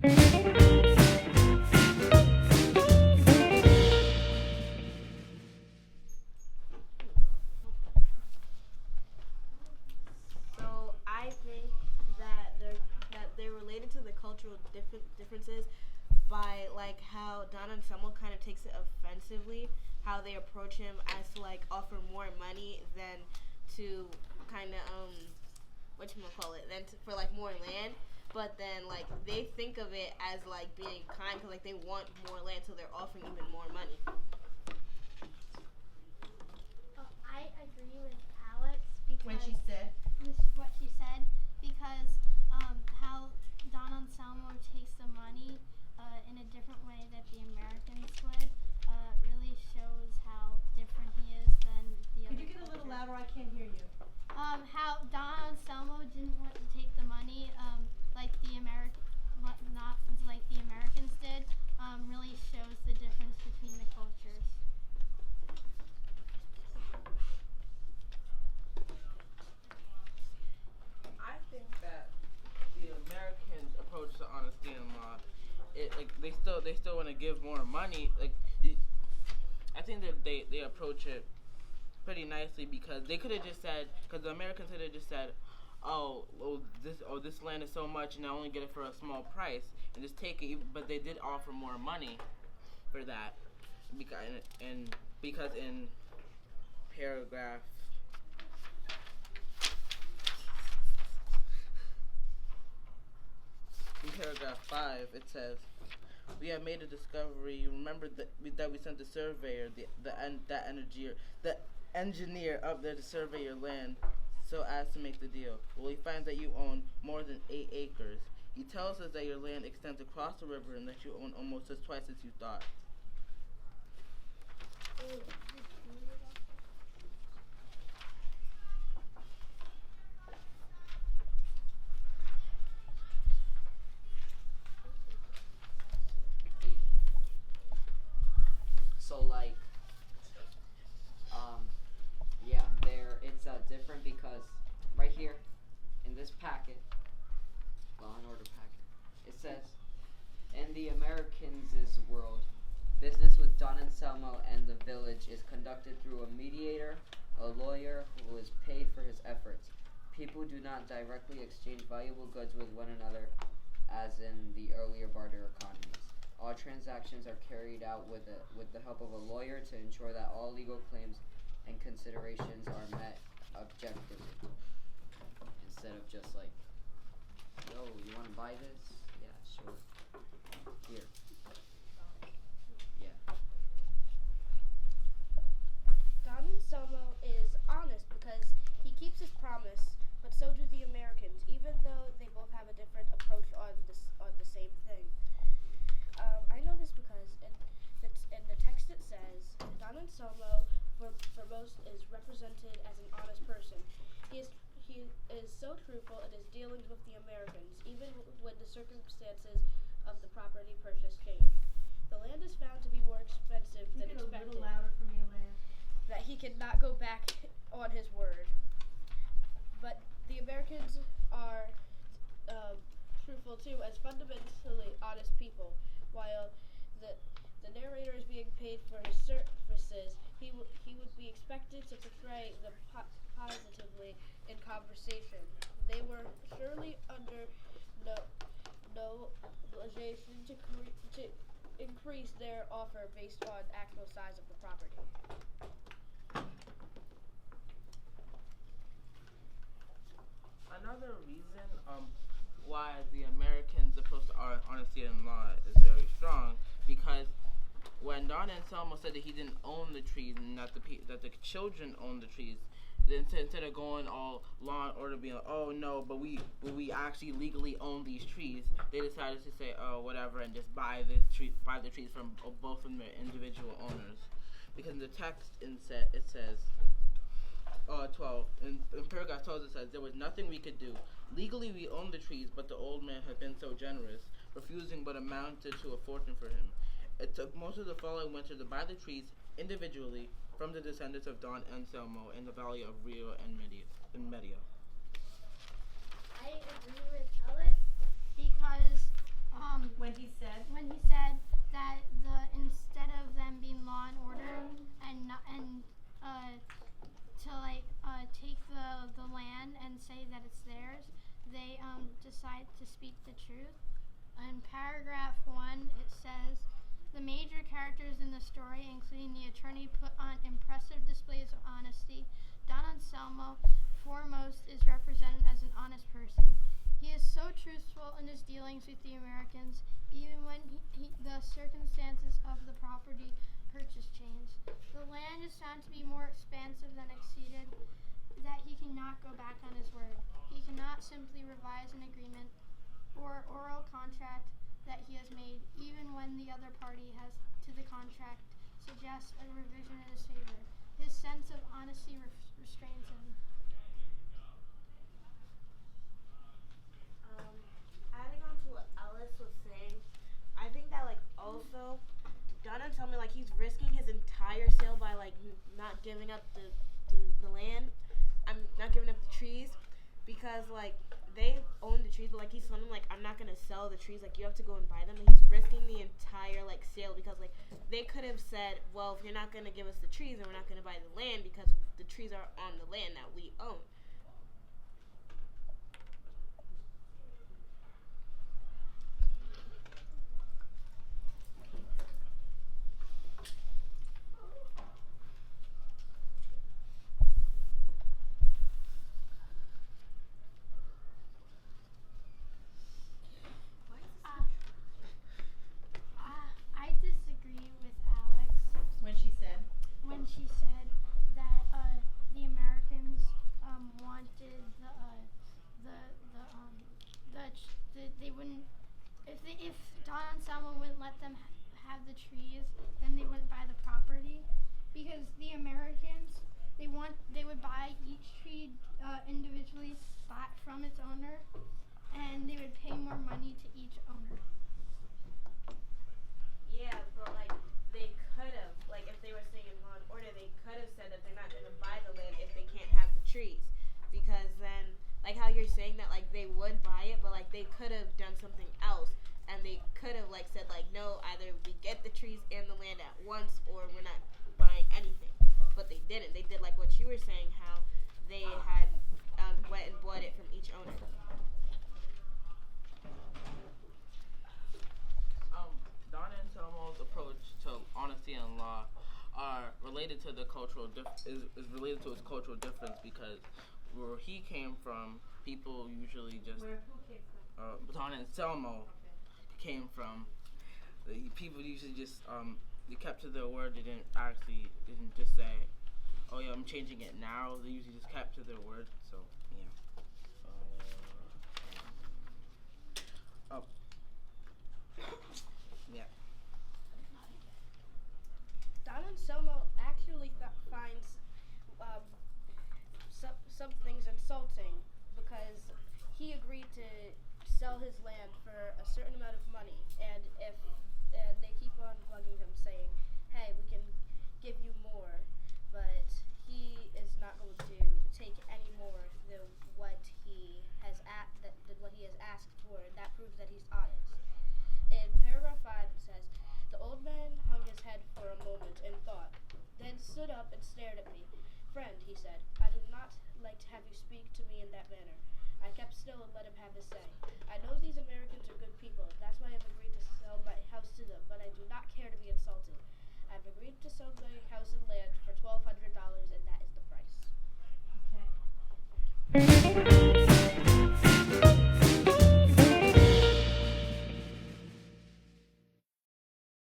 So I think that they're related to the cultural differences by like how Don and Samuel kind of takes it offensively, how they approach him as to like offer more money than to kind of what you call it, than for like more land. But then like they think of it as like being kind because like they want more land, so they're offering even more money. I agree with Alex When because she said, with what she said because how Don Anselmo takes the money in a different way that the Americans would really shows how different he is than the could other you get a little cultures. louder? I can't hear you. How Don Anselmo didn't want to take the money like the not like the Americans did really shows the difference between the cultures. I think that the Americans approach to honesty and law, it like they still want to give more money. I think that they approach it pretty nicely because they could have just said, because the Americans could have just said, this land is so much and I only get it for a small price and just take it. But they did offer more money for that because because paragraph in paragraph 5 it says, we have made a discovery. You remember that we sent the surveyor, the engineer up there to survey your land so as to make the deal. Well, he finds that you own more than 8 acres. He tells us that your land extends across the river and that you own almost as twice as you thought. So like, yeah, there it's different because right here in this packet, Law and Order packet, it says, in the Americans' world, business with Don Anselmo and the village is conducted through a mediator, a lawyer who is paid for his efforts. People do not directly exchange valuable goods with one another as in the earlier barter economies. All transactions are carried out with the help of a lawyer to ensure that all legal claims and considerations are met objectively, instead of just like, yo, you want to buy this? Yeah, sure. Here. Yeah. Don Anselmo is honest because he keeps his promise, but so do the Americans, even though they both have a different approach on the same thing. I know this because in the text it says Don Anselmo for most is represented as an honest person. He is so truthful in his dealings with the Americans, even when the circumstances of the property purchase change. The land is found to be more expensive Can you than get a expected. little louder for me, Alana? That he cannot go back on his word. But the Americans are truthful too, as fundamentally honest people. While the narrator is being paid for his services, he would be expected to portray them positively in conversation. They were surely under no obligation to increase their offer based on actual size of the property. Another reason why the Americans' approach to honesty and law is very strong because when Don Anselmo said that he didn't own the trees and that the children owned the trees, then instead of going all law and order being like, oh no, but we actually legally own these trees, they decided to say, oh whatever, and just buy the trees from both from their individual owners. Because in the text it says 12. In paragraph 12 it says, there was nothing we could do. Legally we owned the trees, but the old man had been so generous, refusing what amounted to a fortune for him. It took most of the following winter to buy the trees individually from the descendants of Don Anselmo in the valley of Rio and Medio. I agree with Alex because When he said that instead of them being law and order and not, and to take the land and say that it's theirs, they decide to speak the truth. In paragraph 1, it says, the major characters in the story, including the attorney, put on impressive displays of honesty. Don Anselmo, foremost, is represented as an honest person. He is so truthful in his dealings with the Americans, even when the circumstances of the property purchase change. The land is found to be more expansive than exceeded, that he cannot go back on his word. He cannot simply revise an agreement or oral contract that he has made, even when the other party has to the contract suggests a revision in his favor. His sense of honesty restrains him. Adding on to what Alice was saying, I think that also Donna told me he's risking his entire sale by not giving up the land. I'm not giving up the trees because they own the trees, but he's telling them I'm not gonna sell the trees. You have to go and buy them. And he's risking the entire sale because they could have said, well, if you're not gonna give us the trees, then we're not gonna buy the land because the trees are on the land that we own. I disagree with Alex When she said, when she said that the Americans wanted they wouldn't if Don Anselmo wouldn't let them have the trees, then they wouldn't buy the property because the Americans they would buy each tree individually from its owner, and they would pay more money to each owner. yeah, but they could have, if they were staying in law and order, they could have said that they're not going to buy the land if they can't have the trees, because then, how you're saying that, they would buy it, but they could have done something else, and they could have said no, either we get the trees and the land at once, or we're not buying anything. But they didn't. They did what you were saying, how they had went and bought it from each owner. Don Anselmo's approach to honesty and law are related to the is related to his cultural difference because where he came from, people usually just Who came from? Don Anselmo came from. The people usually just they kept to their word. They didn't just say, "Oh yeah, I'm changing it now." They usually just kept to their word. So yeah. Yeah. Don Anselmo actually finds some things insulting because he agreed to sell his land for a certain amount of money, and they keep on bugging him saying, "Hey, we can give you more," but he is not going to take any more than what he has asked for. That proves that he's honest. In paragraph 5, it says, "The old man hung his head for a moment in thought, then stood up and stared at me. 'Friend,' he said, 'I do not like to have you speak to me in that manner.' I kept still and let him have his say. 'I know these Americans are good people. That's why I've agreed to sell my house to them, but I do not care to be insulted. I've agreed to sell my house and land for $1,200, and that is the price.'" Okay.